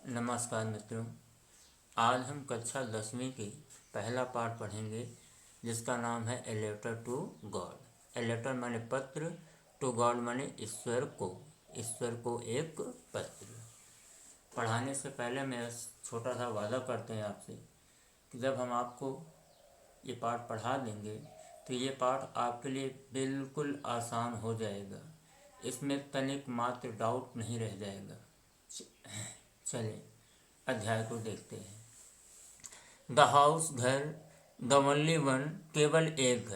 नमस्कार मित्रों, आज हम कक्षा 10वीं की पहला पाठ पढ़ेंगे जिसका नाम है a letter to God. A letter माने पत्र, टू गॉड माने ईश्वर को एक पत्र। पढ़ाने से पहले मैं छोटा सा वादा करते हैं आपसे कि जब हम आपको ये पाठ पढ़ा देंगे तो ये पाठ आपके लिए बिल्कुल आसान हो जाएगा। इसमें तनिक मात्र डाउट नहीं रह जाएगा। चलिए अध्याय को देखते हैं। द हाउस घर, द ओनली वन केवल एक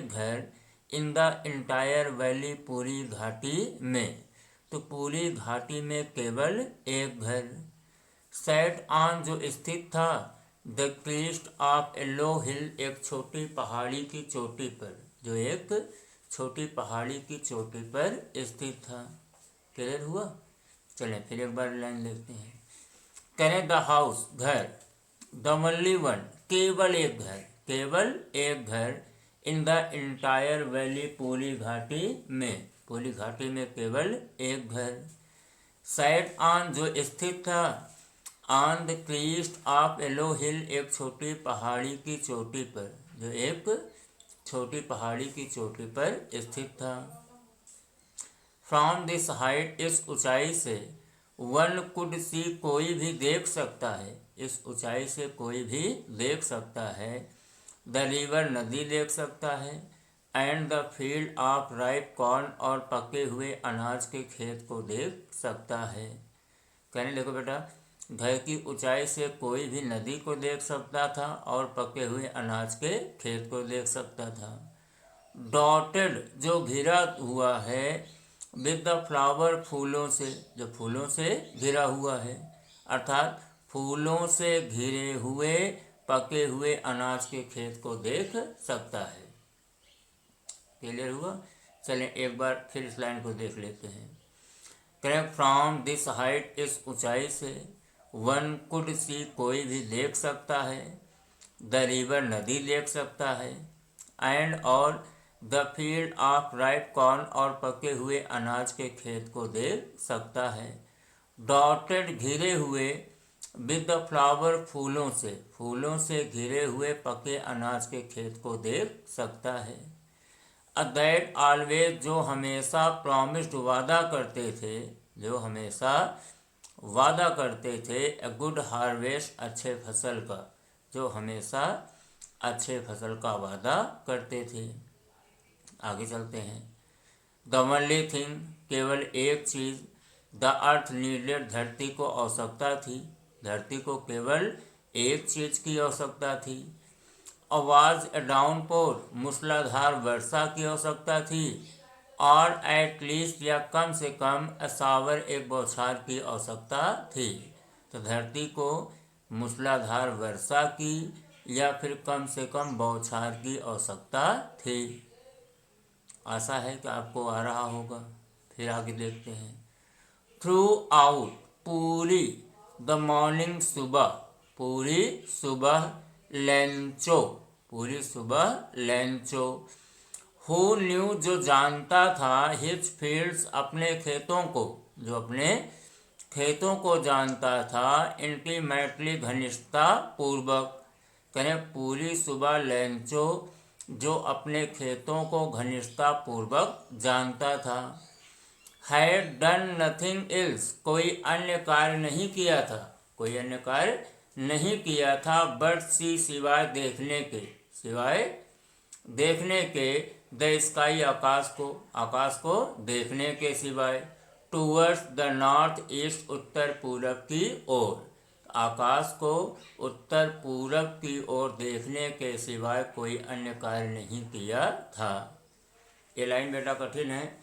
घर इन द इंटायर वैली पूरी घाटी में, तो पूरी घाटी में केवल एक घर। सेट ऑन जो स्थित था द क्रीस्ट ऑफ ए लो हिल एक छोटी पहाड़ी की चोटी पर, जो एक छोटी पहाड़ी की चोटी पर स्थित था। क्लियर हुआ? चलें फिर एक बार लाइन देखते हैं। करें द हाउस घर, द ओनली वन केवल एक घर इन द इंटायर वैली पूरी घाटी में केवल एक घर। साइड ऑन जो स्थित था ऑन द क्रीस्ट ऑफ ए लो हिल एक छोटी पहाड़ी की चोटी पर, जो एक छोटी पहाड़ी की चोटी पर स्थित था। फ्रॉम दिस हाइट इस ऊंचाई से वन कुड सी कोई भी देख सकता है, इस ऊंचाई से कोई भी देख सकता है। द रिवर नदी देख सकता है and the field of ripe corn और पके हुए अनाज के खेत को देख सकता है। कहने देखो बेटा, घर की ऊंचाई से कोई भी नदी को देख सकता था और पके हुए अनाज के खेत को देख सकता था। डॉटेड जो घिरा हुआ है विद द फ्लावर फूलों से, जो फूलों से घिरा हुआ है, अर्थात फूलों से घिरे हुए पके हुए अनाज के खेत को देख सकता है। क्लियर हुआ? चलें एक बार फिर इस लाइन को देख लेते हैं। करेक्ट, फ्रॉम दिस हाइट इस ऊंचाई से वन कुड सी कोई भी देख सकता है, द रिवर नदी देख सकता है, एंड और the field of ripe corn और पके हुए अनाज के खेत को देख सकता है। डॉटेड घिरे हुए विद द फ्लावर फूलों से घिरे हुए पके अनाज के खेत को देख सकता है। अ दैट ऑलवेज जो हमेशा प्रॉमिस्ड वादा करते थे ए गुड हार्वेस्ट अच्छे फसल का, जो हमेशा अच्छे फसल का वादा करते थे। आगे चलते हैं। द ओनली थिंग केवल एक चीज़ द अर्थ नीडेड धरती को आवश्यकता थी, धरती को केवल एक चीज़ की आवश्यकता थी। आवाज ए डाउनपोर मूसलाधार वर्षा की आवश्यकता थी, और एट लीस्ट या कम से कम असावर एक बौछार की आवश्यकता थी। तो धरती को मूसलाधार वर्षा की या फिर कम से कम बौछार की आवश्यकता थी। आशा है कि आपको आ रहा होगा। फिर आगे देखते हैं। थ्रू आउट पूरी द मॉर्निंग पूरी सुबह लेंचो हु न्यू जो जानता था हिज फील्ड्स अपने खेतों को, जो अपने खेतों को जानता था इंटीमेटली घनिष्ठता पूर्वक। कहें पूरी सुबह लेंचो जो अपने खेतों को घनिष्ठता पूर्वक जानता था। हैड डन नथिंग एल्स कोई अन्य कार्य नहीं किया था, बट सी सिवाय देखने के द स्काई आकाश को देखने के सिवाय, टूवर्ड्स द नॉर्थ ईस्ट उत्तर पूरब की ओर, आकाश को उत्तर पूरब की ओर देखने के सिवाय कोई अन्य कार्य नहीं किया था। ये लाइन बेटा कठिन है,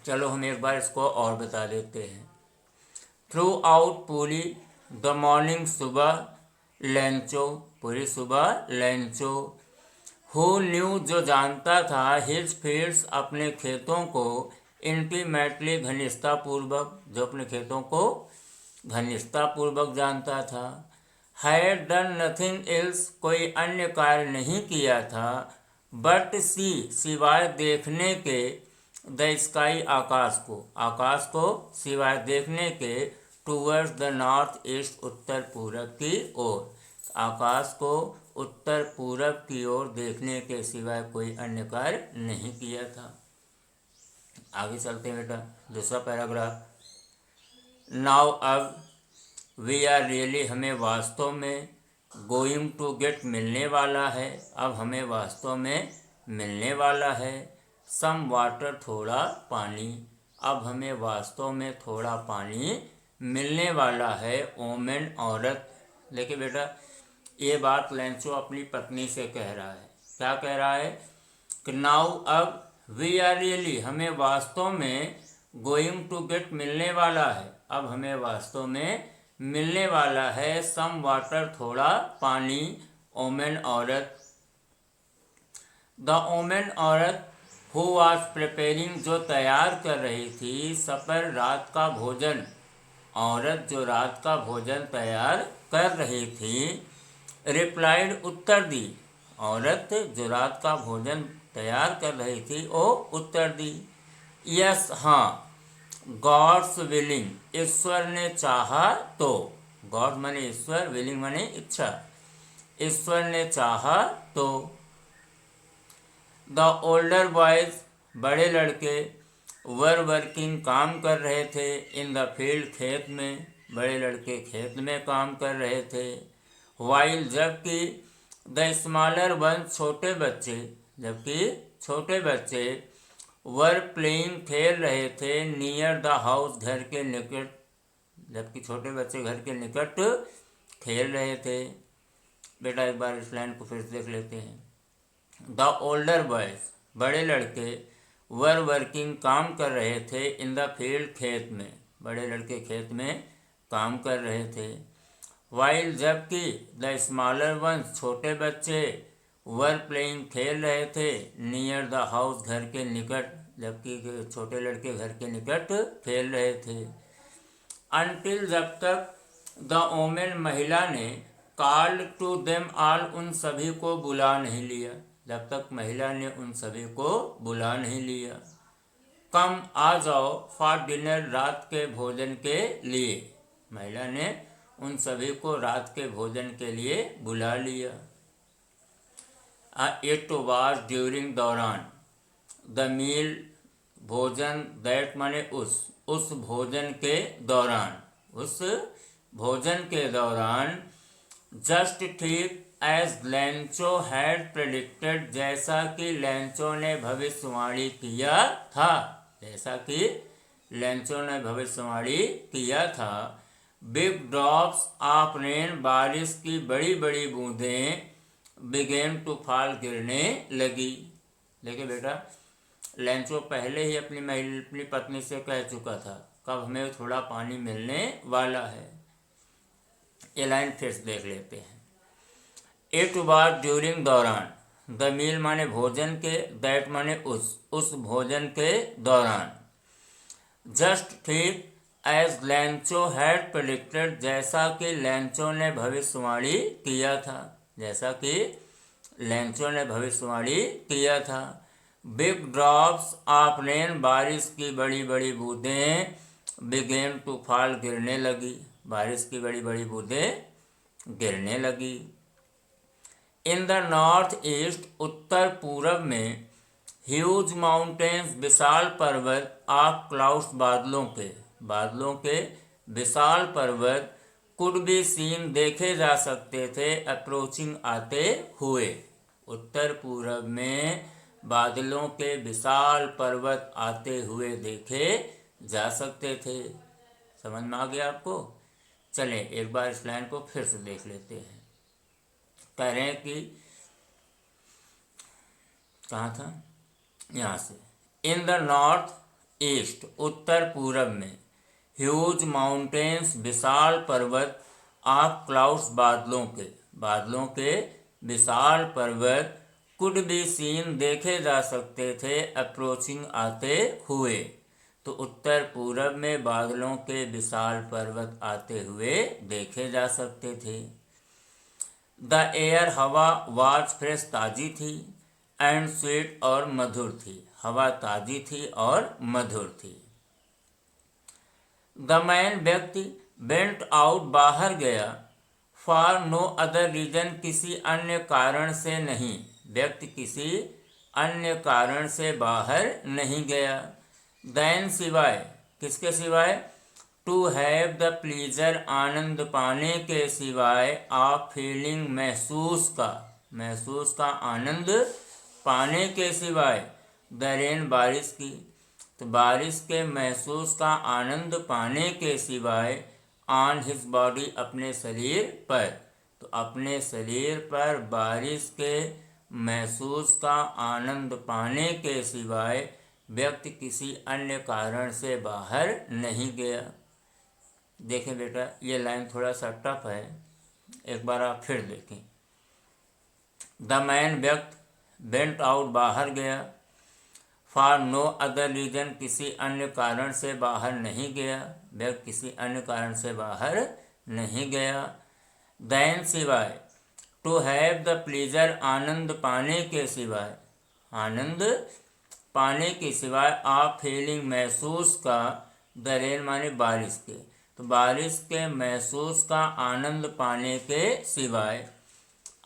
चलो हम एक बार इसको और बता देते हैं। थ्रू आउट पूरी द मॉर्निंग पूरी सुबह लेंचो हु न्यू जो जानता था हिज फील्ड्स अपने खेतों को इंटीमेटली घनिष्ठता पूर्वक, जो अपने खेतों को घनिष्ठता पूर्वक जानता था। हैड डन नथिंग एल्स कोई अन्य कार्य नहीं किया था, बट सी सिवाय देखने के द स्काई आकाश को सिवाय देखने के, टूवर्ड्स द नॉर्थ ईस्ट, उत्तर पूरब की ओर। आकाश को उत्तर पूरब की ओर देखने के सिवाय कोई अन्य कार्य नहीं किया था। आगे चलते हैं बेटा, दूसरा पैराग्राफ। नाउ अब वी आर रियली, हमें वास्तव में, गोइंग टू गेट मिलने वाला है, अब हमें वास्तव में मिलने वाला है, सम वाटर थोड़ा पानी, अब हमें वास्तव में थोड़ा पानी मिलने वाला है, ओमेन औरत। देखिए बेटा, ये बात लेंचो अपनी पत्नी से कह रहा है। क्या कह रहा है कि नाउ अब वी आर रियली, हमें वास्तव में, गोइंग टू गेट मिलने वाला है, अब हमें वास्तव में मिलने वाला है, सम वाटर थोड़ा पानी, ओमेन औरत। द ओमेन औरत हु वाज प्रिपेयरिंग, जो तैयार कर रही थी, सपर रात का भोजन, औरत जो रात का भोजन तैयार कर रही थी, रिप्लाइड उत्तर दी, औरत जो रात का भोजन तैयार कर रही थी वो उत्तर दी, यस हाँ, गॉड्स विलिंग, ईश्वर ने चाहा तो, गॉड माने ईश्वर, विलिंग माने इच्छा, ईश्वर ने चाहा तो। द ओल्डर बॉयज, बड़े लड़के, वर वर्किंग, काम कर रहे थे, इन द फील्ड, खेत में, बड़े लड़के खेत में काम कर रहे थे, वाइल, जबकि, द स्मॉलर वन, छोटे बच्चे, जबकि छोटे बच्चे, वर प्लेइंग, खेल रहे थे, नियर द हाउस, घर के निकट, जबकि छोटे बच्चे घर के निकट खेल रहे थे। बेटा एक बार इस लाइन को फिर से देख लेते हैं। द ओल्डर बॉयज, बड़े लड़के, वर वर्किंग, काम कर रहे थे, इन द फील्ड, खेत में, बड़े लड़के खेत में काम कर रहे थे, वाइल, जबकि, द स्मॉलर वंस, छोटे बच्चे, वर प्लेइंग, खेल रहे थे, नियर द हाउस, घर के निकट, जबकि छोटे लड़के घर के निकट खेल रहे थे। अनटिल, जब तक, द ओमेन, महिला ने, कॉल्ड टू देम ऑल, उन सभी को बुला नहीं लिया, जब तक महिला ने उन सभी को बुला नहीं लिया। कम, आ जाओ, फॉर डिनर, रात के भोजन के लिए, महिला ने उन सभी को रात के भोजन के लिए बुला लिया। इट वाज ड्यूरिंग, दौरान, द मील, भोजन, दैट माने उस भोजन के दौरान, उस भोजन के दौरान, जस्ट ठीक, एज लेंचो हैड प्रेडिक्टेड, जैसा कि लेंचो ने भविष्यवाणी किया था, जैसा कि लेंचो ने भविष्यवाणी किया था। बिग ड्रॉप्स ऑफ रेन, बारिश की बड़ी बड़ी बूंदें, बिगेन टू फॉल, गिरने लगी। देखिए बेटा, लेंचो पहले ही अपनी पत्नी से कह चुका था कब हमें थोड़ा पानी मिलने वाला है। ये लाइन फिर से देख लेते हैं। इट वाज ड्यूरिंग, दौरान, द मील माने भोजन के, दैट माने उस भोजन के दौरान, जस्ट ठीक, एज लेंचो हैड प्रेडिक्टेड, जैसा कि लेंचो ने भविष्यवाणी किया था, जैसा कि लेंचो ने भविष्यवाणी किया था। बिग ड्रॉप्स ऑफ रेन, बारिश की बड़ी बड़ी बूंदें, बिगेन टू फॉल, गिरने लगी, बारिश की बड़ी बड़ी बूंदें गिरने लगी। इन द नॉर्थ ईस्ट, उत्तर पूरब में, ह्यूज माउंटेन्स, विशाल पर्वत, ऑफ क्लाउड्स, बादलों के विशाल पर्वत, कुड बी सीन, देखे जा सकते थे, अप्रोचिंग, आते हुए, उत्तर पूरब में बादलों के विशाल पर्वत आते हुए देखे जा सकते थे। समझ में आ गया आपको? चलें एक बार इस लाइन को फिर से देख लेते हैं। कह रहे हैं कि कहाँ था, यहाँ से, इन द नॉर्थ ईस्ट, उत्तर पूरब में, ह्यूज माउंटेन्स, विशाल पर्वत, ऑफ क्लाउड्स, बादलों के विशाल पर्वत, कुड बी सीन, देखे जा सकते थे, अप्रोचिंग, आते हुए, तो उत्तर पूरब में बादलों के विशाल पर्वत आते हुए देखे जा सकते थे। द एयर, हवा, वाज फ्रेश, ताजी थी, एंड स्वीट, और मधुर थी, हवा ताजी थी और मधुर थी। द मैन, व्यक्ति, वेंट आउट बाहर गया, फॉर नो अदर रीजन किसी अन्य कारण से नहीं, व्यक्ति किसी अन्य कारण से बाहर नहीं गया। देन सिवाय, किसके सिवाय, टू हैव द प्लीजर आनंद पाने के सिवाय, ऑफ फीलिंग महसूस का आनंद पाने के सिवाय, द रेन बारिश की, तो बारिश के महसूस का आनंद पाने के सिवाय, ऑन हिज बॉडी अपने शरीर पर, तो अपने शरीर पर बारिश के महसूस का आनंद पाने के सिवाय व्यक्ति किसी अन्य कारण से बाहर नहीं गया। देखें बेटा, ये लाइन थोड़ा सा टफ है, एक बार आप फिर देखें। द मैन व्यक्ति वेंट आउट बाहर गया, फॉर नो अदर रीजन किसी अन्य कारण से बाहर नहीं गया, व्यक्ति किसी अन्य कारण से बाहर नहीं गया। देन सिवाय, टू हैव द प्लीजर आनंद पाने के सिवाय, आनंद पाने के सिवाय, ऑफ फीलिंग महसूस का, द रेन माने बारिश के, तो बारिश के महसूस का आनंद पाने के सिवाय,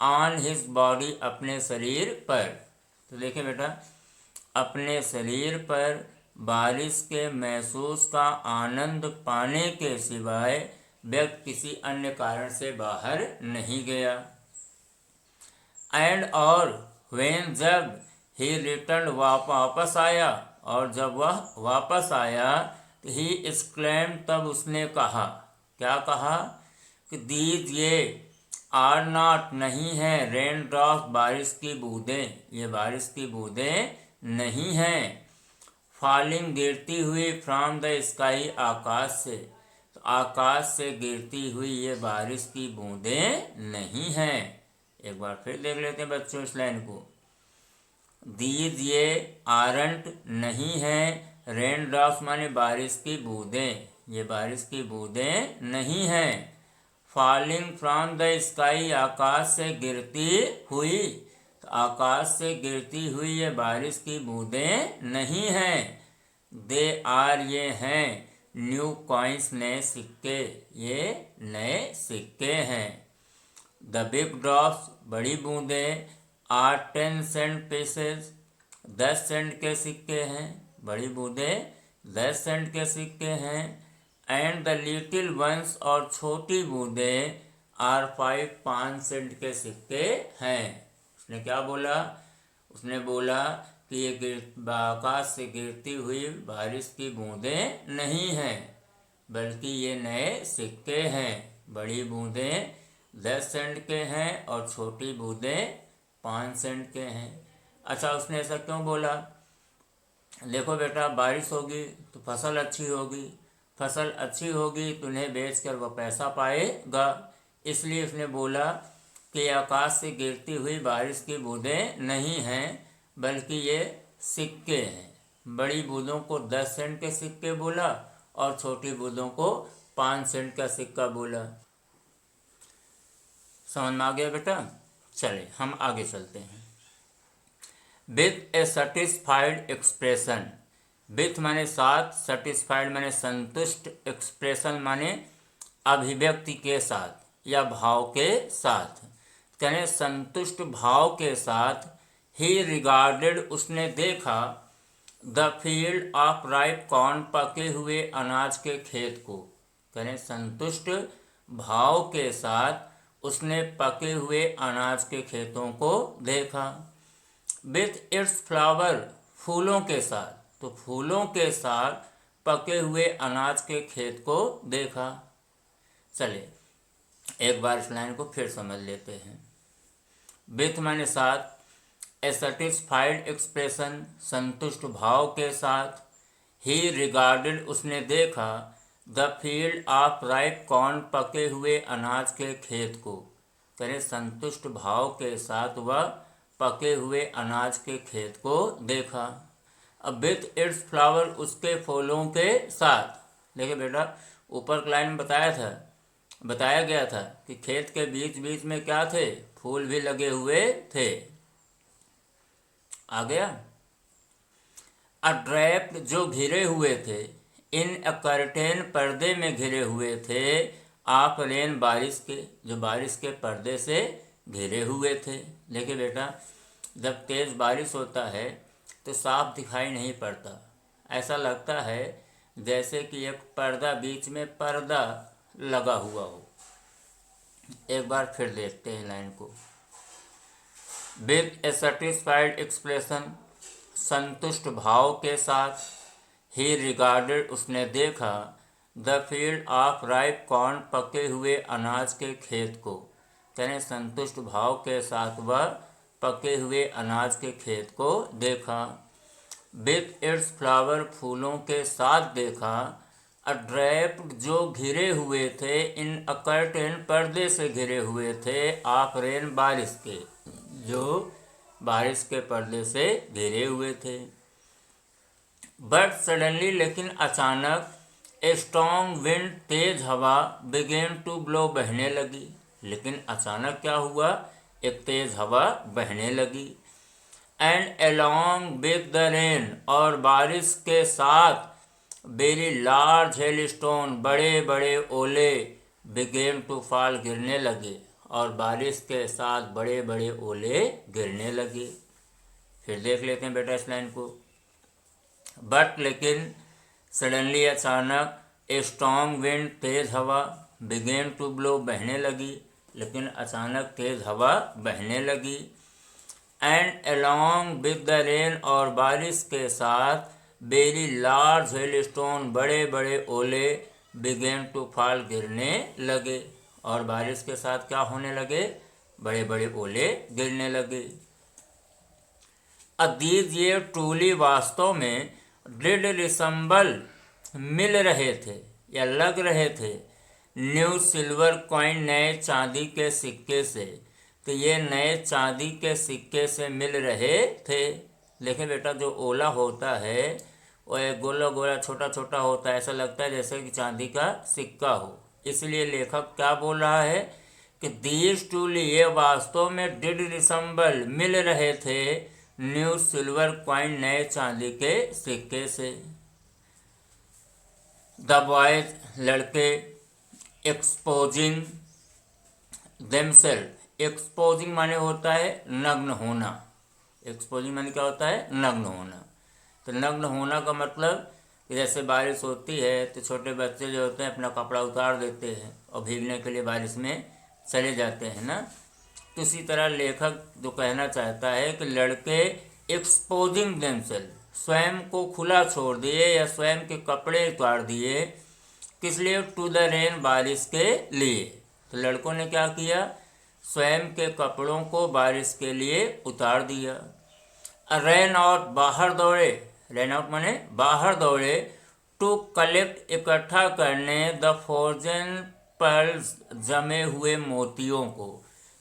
ऑन हिज बॉडी अपने शरीर पर, तो देखिए बेटा, अपने शरीर पर बारिश के महसूस का आनंद पाने के सिवाय व्यक्ति किसी अन्य कारण से बाहर नहीं गया। एंड और व्हेन जब ही रिटर्न वापस आया, और जब वह वापस आया, ही एक्सक्लेम तब उसने कहा, क्या कहा, कि दीज ये आर नॉट नहीं है, रेन ड्रॉप बारिश की बूंदें, ये बारिश की बूंदें नहीं हैं, फॉलिंग गिरती हुई, फ्रॉम द स्काई आकाश से, तो आकाश से गिरती हुई ये बारिश की बूंदें नहीं हैं। एक बार फिर देख लेते हैं बच्चों इस लाइन को। दीज ये आरंट नहीं है, रेन ड्रॉप्स माने बारिश की बूंदें, ये बारिश की बूंदें नहीं हैं, फॉलिंग फ्रॉम द स्काई आकाश से गिरती हुई, तो आकाश से गिरती हुई ये बारिश की बूंदें नहीं हैं। दे आर ये हैं, न्यू कॉइन्स नए सिक्के, ये नए सिक्के हैं। द बिग ड्रॉप्स बड़ी बूंदें, आर 10 सेंट पीसेस 10 सेंट के सिक्के हैं, बड़ी बूंदें 10 सेंट के सिक्के हैं। एंड द लिटिल वंस और छोटी बूंदें, आर 5 सेंट के सिक्के हैं। उसने क्या बोला, उसने बोला कि ये आकाश से गिरती हुई बारिश की बूंदें नहीं हैं, बल्कि ये नए सिक्के हैं। बड़ी बूंदें 10 सेंट के हैं और छोटी बूंदें 5 सेंट के हैं। अच्छा, उसने ऐसा क्यों बोला? देखो बेटा, बारिश होगी तो फसल अच्छी होगी, फसल अच्छी होगी तो उन्हें बेच कर वह पैसा पाएगा, इसलिए उसने बोला कि आकाश से गिरती हुई बारिश की बूंदें नहीं हैं, बल्कि ये सिक्के हैं। बड़ी बूंदों को 10 सेंट के सिक्के बोला और छोटी बूंदों को 5 सेंट का सिक्का बोला। समझ में आ गया बेटा? चले हम आगे चलते हैं। With A satisfied expression, with माने साथ, सेटिस्फाइड माने संतुष्ट, एक्सप्रेशन माने अभिव्यक्ति के साथ या भाव के साथ, यानी संतुष्ट भाव के साथ, ही रिगार्डेड उसने देखा, the field of ripe corn पके हुए अनाज के खेत को, यानी संतुष्ट भाव के साथ उसने पके हुए अनाज के खेतों को देखा। विथ इट्स फ्लावर, फूलों के साथ, तो फूलों के साथ पके हुए अनाज के खेत को देखा। चलिए एक बार इस लाइन को फिर समझ लेते हैं। विथ माने साथ, ए सेटिस्फाइड एक्सप्रेशन संतुष्ट भाव के साथ, ही रिगार्डेड उसने देखा, the field of ripe corn पके हुए अनाज के खेत को, यानी संतुष्ट भाव के साथ वह पके हुए अनाज के खेत को देखा। अब विथ इट्स फ्लावर, उसके फूलों के साथ। देखिए बेटा, ऊपर लाइन में बताया गया था कि खेत के बीच बीच में क्या थे, फूल भी लगे हुए थे। आ गया। अ ड्रैप्ड, जो घिरे हुए थे, इन कर्टेन पर्दे में घिरे हुए थे, ऑफ रेन बारिश के, जो बारिश के पर्दे से घिरे हुए थे। देखिए बेटा, जब तेज़ बारिश होता है तो साफ दिखाई नहीं पड़ता, ऐसा लगता है जैसे कि एक पर्दा, बीच में पर्दा लगा हुआ हो। एक बार फिर देखते हैं लाइन को। विद ए सेटिस्फाइड एक्सप्रेशन, संतुष्ट भाव के साथ, ही रिगार्डेड, उसने देखा, the field of ripe corn, पके हुए अनाज के खेत को। यानी संतुष्ट भाव के साथ वह पके हुए अनाज के खेत को देखा। विथ इट्स फ्लावर, फूलों के साथ देखा। अड्रैप्ड, जो घिरे हुए थे, इन अकर्टेन, पर्दे से घिरे हुए थे, ऑफ रेन, बारिश के, जो बारिश के पर्दे से घिरे हुए थे। बट सडनली, लेकिन अचानक, ए स्ट्रॉन्ग विंड, तेज हवा, बिगेन टू ब्लो, बहने लगी। लेकिन अचानक क्या हुआ, एक तेज हवा बहने लगी। And along with the rain, और बारिश के साथ, वेरी लार्ज हेल स्टोन, बड़े बड़े ओले, बिगेन टू फॉल, गिरने लगे। और बारिश के साथ बड़े बड़े ओले गिरने लगे। फिर देख लेते हैं बेटा इस लाइन को। बट, लेकिन, सडनली, अचानक, ए स्ट्रॉन्ग विंड, तेज हवा, बिगेन टू ब्लो, बहने लगी। लेकिन अचानक तेज हवा बहने लगी। And along with the rain, और बारिश के साथ, वेरी लार्ज हेल स्टोन, बड़े बड़े ओले, बिगेन टू फॉल, गिरने लगे। और बारिश के साथ क्या होने लगे, बड़े बड़े ओले गिरने लगे। अदीज, ये ट्रूली, वास्तव में, डिड रिसम्बल, मिल रहे थे या लग रहे थे, न्यू सिल्वर कॉइन, नए चांदी के सिक्के से। तो ये नए चांदी के सिक्के से मिल रहे थे। देखें बेटा, जो ओला होता है वो एक गोला गोला छोटा छोटा होता है, ऐसा लगता है जैसे कि चांदी का सिक्का हो। इसलिए लेखक क्या बोल रहा है कि दीज ट्रूली, ये वास्तव में, डिड रिसम्बल, मिल रहे थे, न्यू सिल्वर कॉइन, नए चांदी के सिक्के से। द बॉयज, लड़के, एक्सपोजिंग देमसेल्फ, एक्सपोजिंग माने होता है नग्न होना। एक्सपोजिंग माने क्या होता है, नग्न होना। तो नग्न होना का मतलब, जैसे बारिश होती है तो छोटे बच्चे जो होते हैं अपना कपड़ा उतार देते हैं और भीगने के लिए बारिश में चले जाते हैं ना। तो इसी तरह लेखक जो कहना चाहता है कि लड़के एक्सपोजिंग देमसेल्फ, स्वयं को खुला छोड़ दिए या स्वयं के कपड़े उतार दिए। किस लिए, टू द रेन, बारिश के लिए। तो लड़कों ने क्या किया, स्वयं के कपड़ों को बारिश के लिए उतार दिया। रैन आउट, बाहर दौड़े, रैन आउट माने बाहर दौड़े, टू कलेक्ट, इकट्ठा करने, द फ्रोजन पर्ल्स, जमे हुए मोतियों को।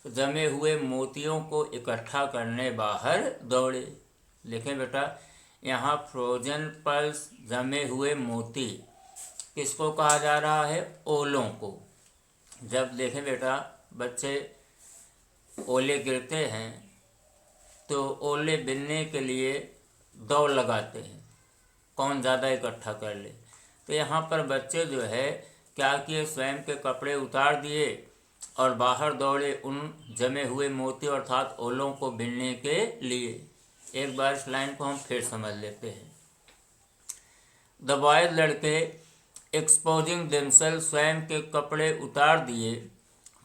जमे हुए मोतियों को इकट्ठा करने बाहर दौड़े। देखें बेटा, यहाँ फ्रोजन पर्ल्स, जमे हुए मोती, किसको कहा जा रहा है, ओलों को। जब देखें बेटा बच्चे ओले गिरते हैं तो ओले बिनने के लिए दौड़ लगाते हैं, कौन ज़्यादा इकट्ठा कर ले। तो यहाँ पर बच्चे जो है क्या किए, स्वयं के कपड़े उतार दिए और बाहर दौड़े उन जमे हुए मोती अर्थात ओलों को बिनने के लिए। एक बार इस लाइन को हम फिर समझ लेते हैं। द बॉयज, लड़के, एक्सपोजिंग देमसेल्फ, स्वयं के कपड़े उतार दिए,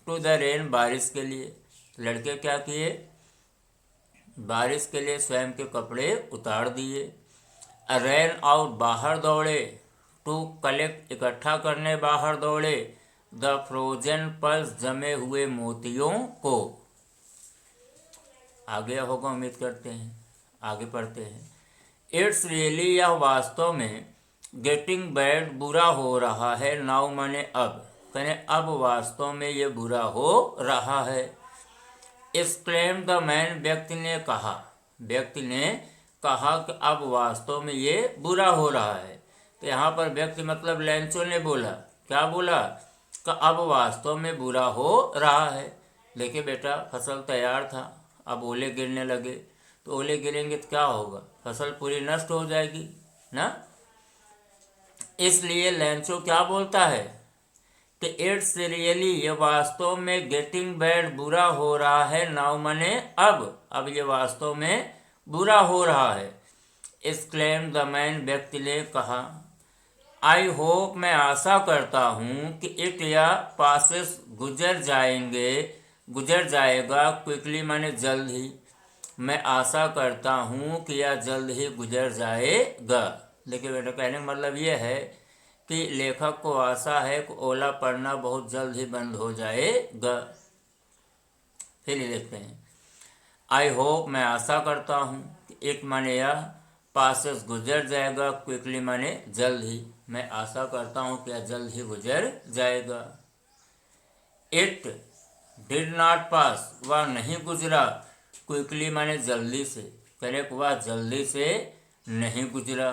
टू द रेन, बारिश के लिए। लड़के क्या किए, बारिश के लिए स्वयं के कपड़े उतार दिए। रैन आउट, बाहर दौड़े, टू कलेक्ट, इकट्ठा करने बाहर दौड़े, द फ्रोजन पर्ल्स, जमे हुए मोतियों को। आगे होगा उम्मीद करते हैं, आगे पढ़ते हैं। इट्स रियली, यह वास्तव में, गेटिंग बैड, बुरा हो रहा है, नाउ माने अब, कहने अब वास्तव में ये बुरा हो रहा है। एक्सक्लेम द मैन, व्यक्ति ने कहा, व्यक्ति ने कहा कि अब वास्तव में ये बुरा हो रहा है। तो यहाँ पर व्यक्ति मतलब लैंचो ने बोला, क्या बोला कि अब वास्तव में बुरा हो रहा है। देखिए बेटा, फसल तैयार था, अब ओले गिरने लगे, तो ओले गिरेंगे तो क्या होगा, फसल पूरी नष्ट हो जाएगी ना। इसलिए लेंचो क्या बोलता है कि इट्स रियली, ये वास्तव में गेटिंग बैड, बुरा हो रहा है, नाउ मने अब ये वास्तव में बुरा हो रहा है। एक्सक्लेम द मैन, व्यक्ति ने कहा। आई होप, मैं आशा करता हूँ कि इट या पासेस, गुजर जाएगा, क्विकली माने जल्द ही, मैं आशा करता हूँ कि यह जल्द ही गुजर जाएगा। देखिए बेटा, कहने का मतलब ये है कि लेखक को आशा है कि ओला पड़ना बहुत जल्द ही बंद हो जाएगा। फिर ये देखते हैं, आई होप, मैं आशा करता हूँ कि इट माने यह, पासेस गुजर जाएगा, क्विकली माने जल्द ही, मैं आशा करता हूँ कि यह जल्द ही गुजर जाएगा। इट डिड नॉट पास, वह नहीं गुजरा, क्विकली माने जल्दी से, करेक्ट, वह जल्दी से नहीं गुजरा।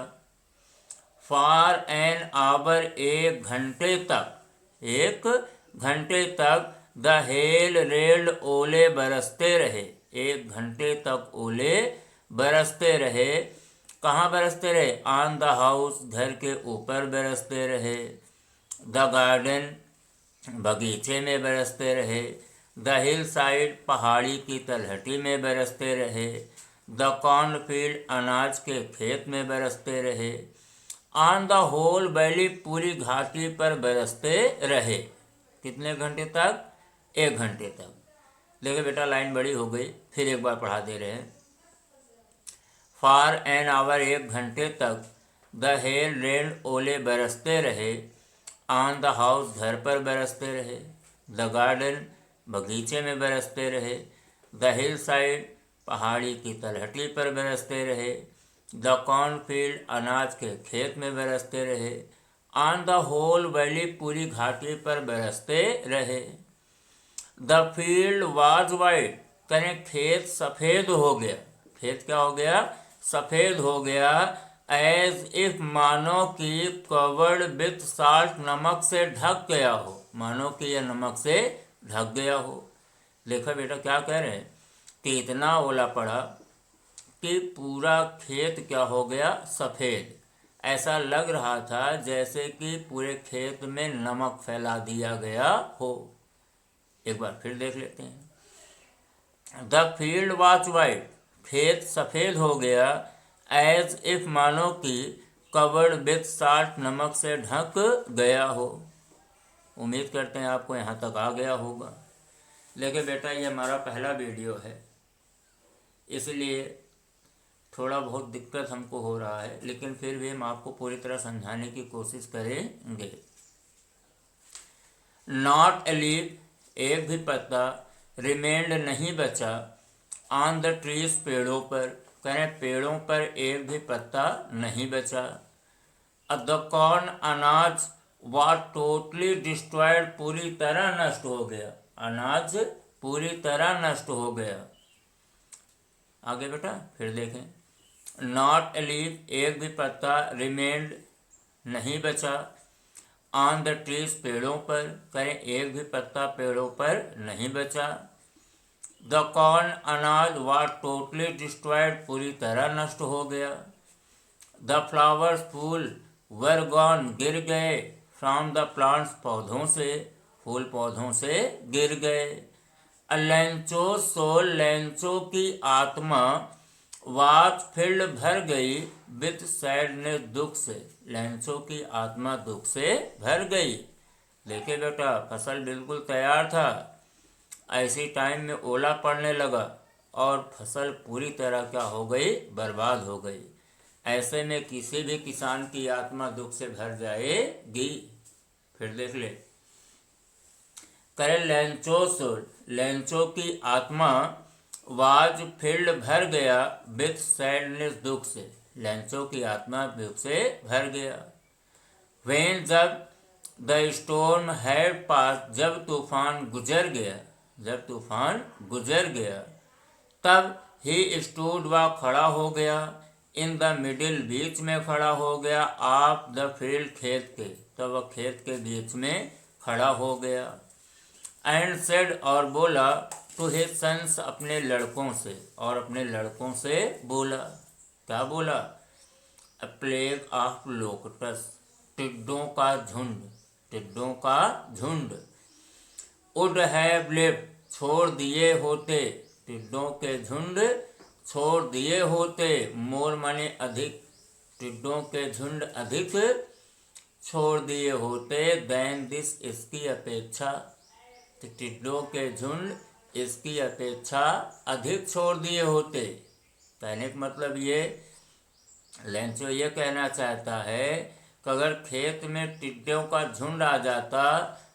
फॉर एन आवर, एक घंटे तक द हेल रेल्ड, ओले बरसते रहे, एक घंटे तक ओले बरसते रहे। कहाँ बरसते रहे? ऑन द हाउस, घर के ऊपर बरसते रहे। द गार्डन, बगीचे में बरसते रहे। द हिल साइड, पहाड़ी की तलहटी में बरसते रहे। द कॉर्नफील्ड, अनाज के खेत में बरसते रहे। ऑन द होल वैली, पूरी घाटी पर बरसते रहे। कितने घंटे तक? एक घंटे तक। देखिए बेटा, लाइन बड़ी हो गई, फिर एक बार पढ़ा दे रहे हैं। फॉर एन आवर, एक घंटे तक, द हेल रेन, ओले बरसते रहे। ऑन द हाउस, घर पर बरसते रहे। द गार्डन, बगीचे में बरसते रहे। द हिल साइड, पहाड़ी की तलहटी पर बरसते रहे। द कॉर्नफील्ड, अनाज के खेत में बरसते रहे। ऑन द होल वैली, पूरी घाटी पर बरसते रहे। द फील्ड वाज वाइट, करें खेत सफ़ेद हो गया। खेत क्या हो गया? सफ़ेद हो गया। एज इफ, मानो कि कवर्ड विथ साल्ट, नमक से ढक गया हो, मानो कि यह नमक से ढक गया हो। देखा बेटा, क्या कह रहे हैं कि इतना ओला पड़ा कि पूरा खेत क्या हो गया? सफ़ेद। ऐसा लग रहा था जैसे कि पूरे खेत में नमक फैला दिया गया हो। एक बार फिर देख लेते हैं। द फील्ड वाज वाइट, खेत सफ़ेद हो गया। एज इफ, मानो कि कवर्ड विथ साल्ट, नमक से ढक गया हो। उम्मीद करते हैं आपको यहाँ तक आ गया होगा। लेकिन बेटा, ये हमारा पहला वीडियो है, इसलिए थोड़ा बहुत दिक्कत हमको हो रहा है, लेकिन फिर भी हम आपको पूरी तरह समझाने की कोशिश करेंगे। नॉट ए लीफ, एक भी पत्ता। रिमेंड, नहीं बचा। ऑन द ट्रीज, पेड़ों पर, करें पेड़ों पर एक भी पत्ता नहीं बचा। द कॉर्न, अनाज। वाज टोटली डिस्ट्रॉयड, पूरी तरह नष्ट हो गया। अनाज पूरी तरह नष्ट हो गया। आगे बेटा फिर देखें। नॉट ए लीफ, एक भी पत्ता। रिमेंड, नहीं बचा। ऑन द ट्रीज, पेड़ों पर, करें एक भी पत्ता पेड़ों पर नहीं बचा। द कॉर्न, अनाज। वाज टोटली डिस्ट्रॉयड, पूरी तरह नष्ट हो गया। द फ्लावर्स, फूल। वर गॉन, गिर गए। फ्रॉम द प्लांट्स, पौधों से, फूल पौधों से गिर गए। अ लेंचो सोल, लेंचो की आत्मा। वाज फिल्ड, भर गई। विथ सैडनेस, दुख से, लेंचो की आत्मा दुख से भर गई। देखिए बेटा, फसल बिल्कुल तैयार था, ऐसी टाइम में ओला पड़ने लगा और फसल पूरी तरह क्या हो गई? बर्बाद हो गई। ऐसे में किसी भी किसान की आत्मा दुख से भर जाएगी। फिर देख ले, करे लेंचो सोल, लेंचो की आत्मा। वाज फील्ड, भर गया। विथ सैडनेस, दुख से, लेंचो की आत्मा दुख से भर गया। वेन, जब। द स्टोर्म हैड पास, जब तूफान गुजर गया, जब तूफान गुजर गया। तब ही स्टूड, वह खड़ा हो गया। इन द मिडिल, बीच में खड़ा हो गया। ऑफ द फील्ड, खेत के, तब वह खेत के बीच में खड़ा हो गया। एंड सेड, और बोला। टू हिज सन्स, अपने लड़कों से, और अपने लड़कों से बोला। क्या बोला? अ प्लेग ऑफ लोकटस, टिड्डों का झुंड, टिड्डों का झुंड। वुड हैव लेफ्ट, छोड़ दिए होते, टिड्डों के झुंड छोड़ दिए होते। मोर माने अधिक, टिड्डों के झुंड अधिक छोड़ दिए होते। देन दिस, इसकी अपेक्षा, तो टिड्डों के झुंड इसकी अपेक्षा अधिक छोड़ दिए होते। कहने का मतलब ये लेंचो ये कहना चाहता है कि अगर खेत में टिड्डों का झुंड आ जाता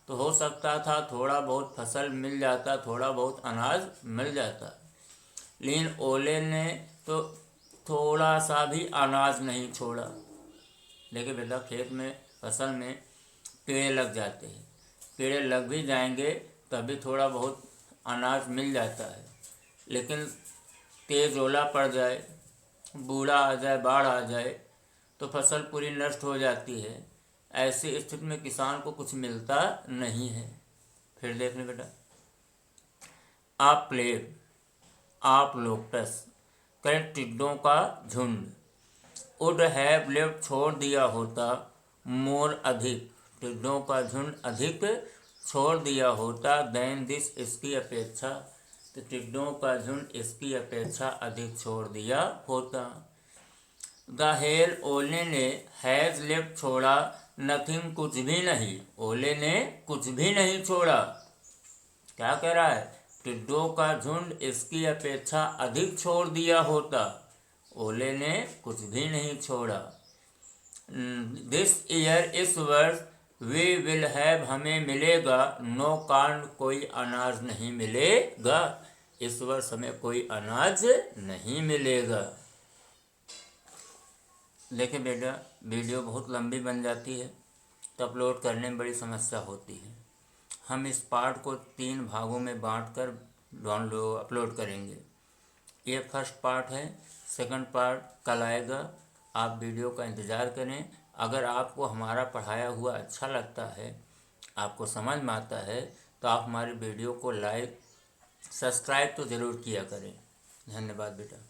तो हो सकता था थोड़ा बहुत फसल मिल जाता, थोड़ा बहुत अनाज मिल जाता, लेकिन ओले ने तो थोड़ा सा भी अनाज नहीं छोड़ा। देखिए बेटा, खेत में फसल में कीड़े लग जाते हैं, कीड़े लग भी जाएंगे तभी थोड़ा बहुत अनाज मिल जाता है, लेकिन तेज़ ओला पड़ जाए, बूढ़ा आ जाए, बाढ़ आ जाए तो फसल पूरी नष्ट हो जाती है। ऐसी स्थिति में किसान को कुछ मिलता नहीं है। फिर देख लें बेटा, आप प्लेग, आप लोकटस, करें टिड्डों का झुंड। वुड हैव लेफ्ट, छोड़ दिया होता। मोर अधिक, टिड्डों का झुंड अधिक छोड़ दिया होता। देन दिस, इसकी अपेक्षा, तो टिड्डों का झुंड इसकी अपेक्षा अधिक छोड़ दिया होता। द हेल, ओले ने, हैज लेफ्ट, छोड़ा। नथिंग, कुछ भी नहीं, ओले ने कुछ भी नहीं छोड़ा। क्या कह रहा है, टिड्डों का झुंड इसकी अपेक्षा अधिक छोड़ दिया होता, ओले ने कुछ भी नहीं छोड़ा। दिस ईयर, इस वर्ष, वी विल हैव, हमें मिलेगा। नो कॉर्न, कोई अनाज नहीं मिलेगा, इस वर्ष हमें कोई अनाज नहीं मिलेगा। देखिए बेटा, वीडियो बहुत लंबी बन जाती है तो अपलोड करने में बड़ी समस्या होती है। हम इस पार्ट को 3 भागों में बांटकर डाउनलोड अपलोड करेंगे। ये फर्स्ट पार्ट है, सेकंड पार्ट कल आएगा। आप वीडियो का इंतज़ार करें। अगर आपको हमारा पढ़ाया हुआ अच्छा लगता है, आपको समझ में आता है, तो आप हमारी वीडियो को लाइक सब्सक्राइब तो ज़रूर किया करें। धन्यवाद बेटा।